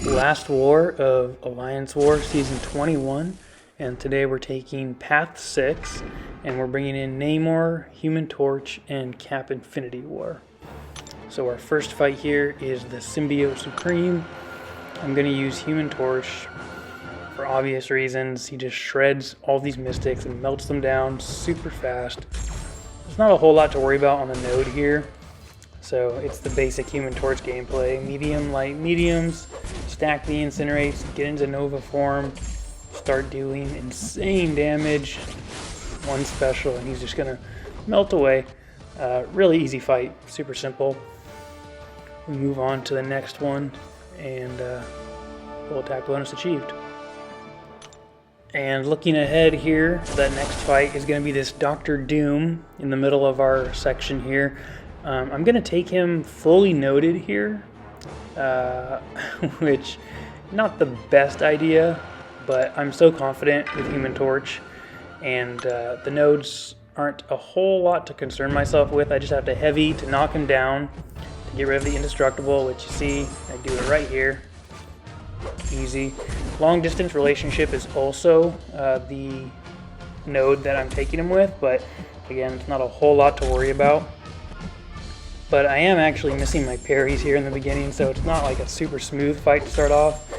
Last war of Alliance War Season 21, and today we're taking Path 6, and we're bringing in Namor, Human Torch, and Cap Infinity War. So our first fight here is the Symbiote Supreme. I'm going to use Human Torch for obvious reasons. He just shreds all these mystics and melts them down super fast. There's not a whole lot to worry about on the node here. So it's the basic Human Torch gameplay. Medium, light, mediums, stack the incinerates, get into Nova form, start dealing insane damage. One special and he's just gonna melt away. Really easy fight, super simple. We move on to the next one and full attack bonus achieved. And looking ahead here, that next fight is gonna be this Dr. Doom in the middle of our section here. I'm going to take him fully noded here, which not the best idea, but I'm so confident with Human Torch, and the nodes aren't a whole lot to concern myself with. I just have to heavy to knock him down, to get rid of the indestructible, which you see, I do it right here. Easy. Long distance relationship is also the node that I'm taking him with, but again, it's not a whole lot to worry about. But I am actually missing my parries here in the beginning, so it's not like a super smooth fight to start off.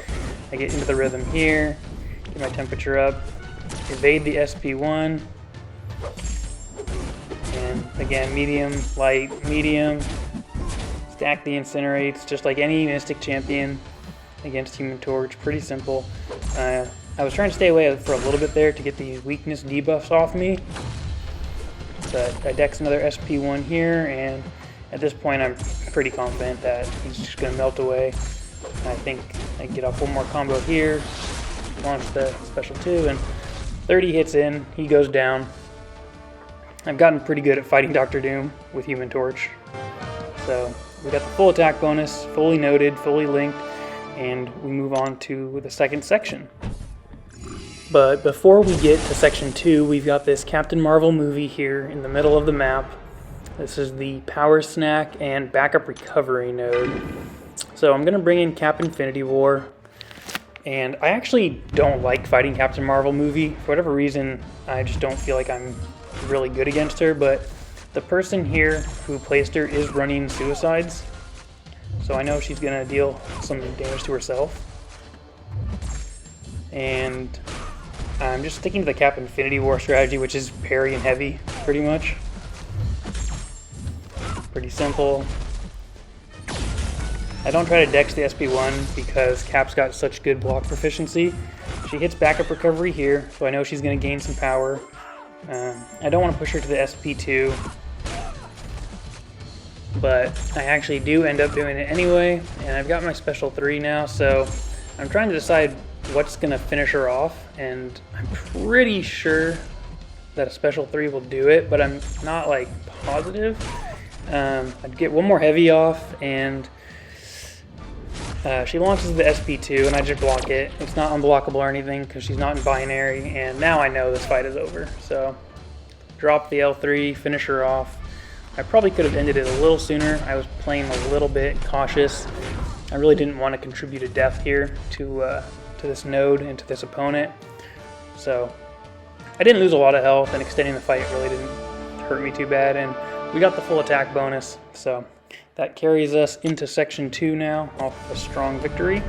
I get into the rhythm here, get my temperature up, evade the SP1, and again, medium, light, medium, stack the incinerates, just like any Mystic champion against Human Torch, pretty simple. I was trying to stay away for a little bit there to get these weakness debuffs off me, but I dex another SP1 here, and at this point, I'm pretty confident that he's just going to melt away. I think I get off one more combo here, launch the special 2, and 30 hits in, he goes down. I've gotten pretty good at fighting Dr. Doom with Human Torch. So we got the full attack bonus, fully noded, fully linked, and we move on to the second section. But before we get to section 2, we've got this Captain Marvel movie here in the middle of the map. This is the Power Snack and Backup Recovery node. So I'm going to bring in Cap Infinity War. And I actually don't like fighting Captain Marvel movie. For whatever reason, I just don't feel like I'm really good against her. But the person here who placed her is running suicides. So I know she's going to deal some damage to herself. And I'm just sticking to the Cap Infinity War strategy, which is parry and heavy, pretty much. Pretty simple. I don't try to dex the SP1 because Cap's got such good block proficiency. She hits backup recovery here, so I know she's going to gain some power. I don't want to push her to the SP2, but I actually do end up doing it anyway, and I've got my special 3 now, so I'm trying to decide what's going to finish her off, and I'm pretty sure that a special 3 will do it, but I'm not like positive. I'd get one more heavy off, and she launches the SP2, and I just block it. It's not unblockable or anything because she's not in binary, and now I know this fight is over. So drop the L3, finish her off. I probably could have ended it a little sooner. I was playing a little bit cautious. I really didn't want to contribute a death here to this node and to this opponent. So I didn't lose a lot of health, and extending the fight really didn't hurt me too bad. And we got the full attack bonus, so that carries us into section 2 now, off a strong victory.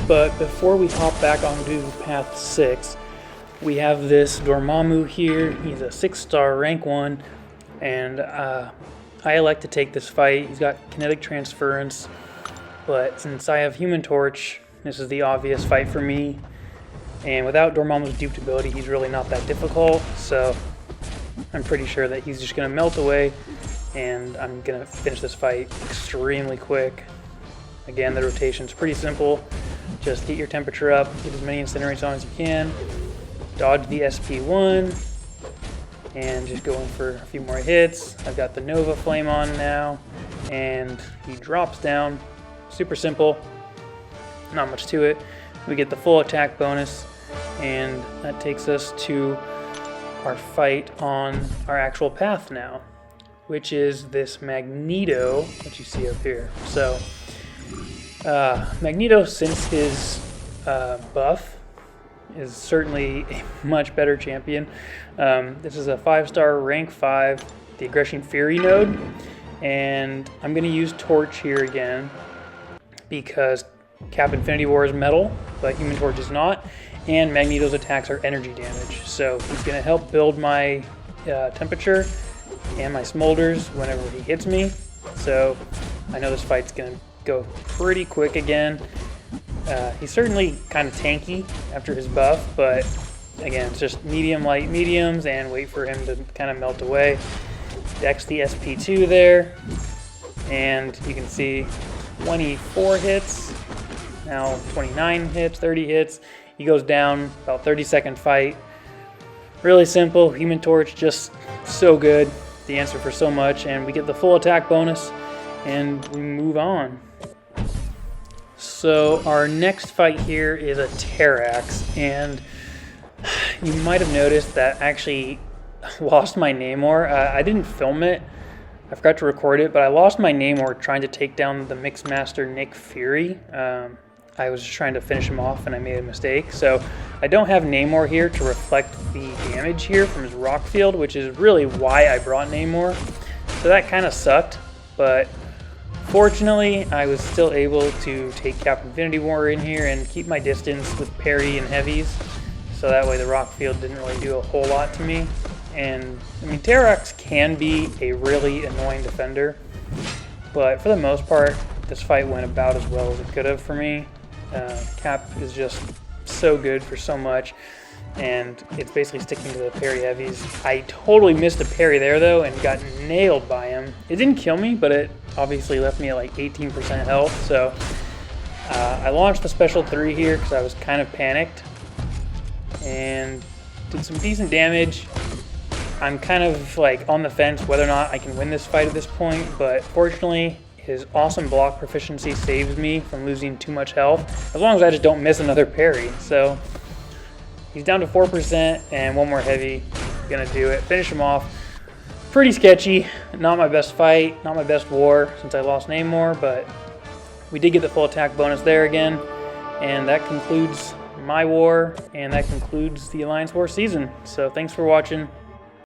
But before we hop back onto path 6, we have this Dormammu here. He's a 6-star rank 1, and I elect to take this fight. He's got kinetic transference, but since I have Human Torch, this is the obvious fight for me. And without Dormammu's duped ability, he's really not that difficult, so I'm pretty sure that he's just going to melt away, and I'm going to finish this fight extremely quick. Again, the rotation's pretty simple. Just get your temperature up, get as many incinerates on as you can, dodge the SP1, and just go in for a few more hits. I've got the Nova Flame on now, and he drops down. Super simple, not much to it. We get the full attack bonus, and that takes us to our fight on our actual path now, which is this Magneto that you see up here. So Magneto, since his buff, is certainly a much better champion. This is a 5-star rank 5, the Aggression Fury node, and I'm going to use Torch here again because Cap Infinity War is metal, but Human Torch is not, and Magneto's attacks are energy damage. So he's going to help build my temperature and my smolders whenever he hits me. So I know this fight's going to go pretty quick again. He's certainly kind of tanky after his buff, but again, it's just medium, light, mediums, and wait for him to kind of melt away. Dex the SP2 there, and you can see 24 hits, now 29 hits, 30 hits. He goes down, about 30-second fight. Really simple, Human Torch, just so good. The answer for so much, and we get the full attack bonus, and we move on. So our next fight here is a Terrax, and you might have noticed that I actually lost my Namor. I didn't film it, I forgot to record it, but I lost my Namor trying to take down the Mixmaster Nick Fury. I was just trying to finish him off and I made a mistake. So I don't have Namor here to reflect the damage here from his rock field, which is really why I brought Namor. So that kind of sucked, but fortunately, I was still able to take Cap Infinity War in here and keep my distance with parry and heavies. So that way the rock field didn't really do a whole lot to me. And I mean, Terrax can be a really annoying defender, but for the most part, this fight went about as well as it could have for me. Cap is just so good for so much, and it's basically sticking to the parry heavies. I totally missed a parry there though and got nailed by him. It didn't kill me, but it obviously left me at like 18% health. So I launched the special 3 here because I was kind of panicked and did some decent damage. I'm kind of like on the fence whether or not I can win this fight at this point, but fortunately his awesome block proficiency saves me from losing too much health, as long as I just don't miss another parry. So he's down to 4% and one more heavy. Gonna do it, finish him off. Pretty sketchy, not my best fight, not my best war since I lost Namor, but we did get the full attack bonus there again, and that concludes my war, and that concludes the Alliance War season. So thanks for watching.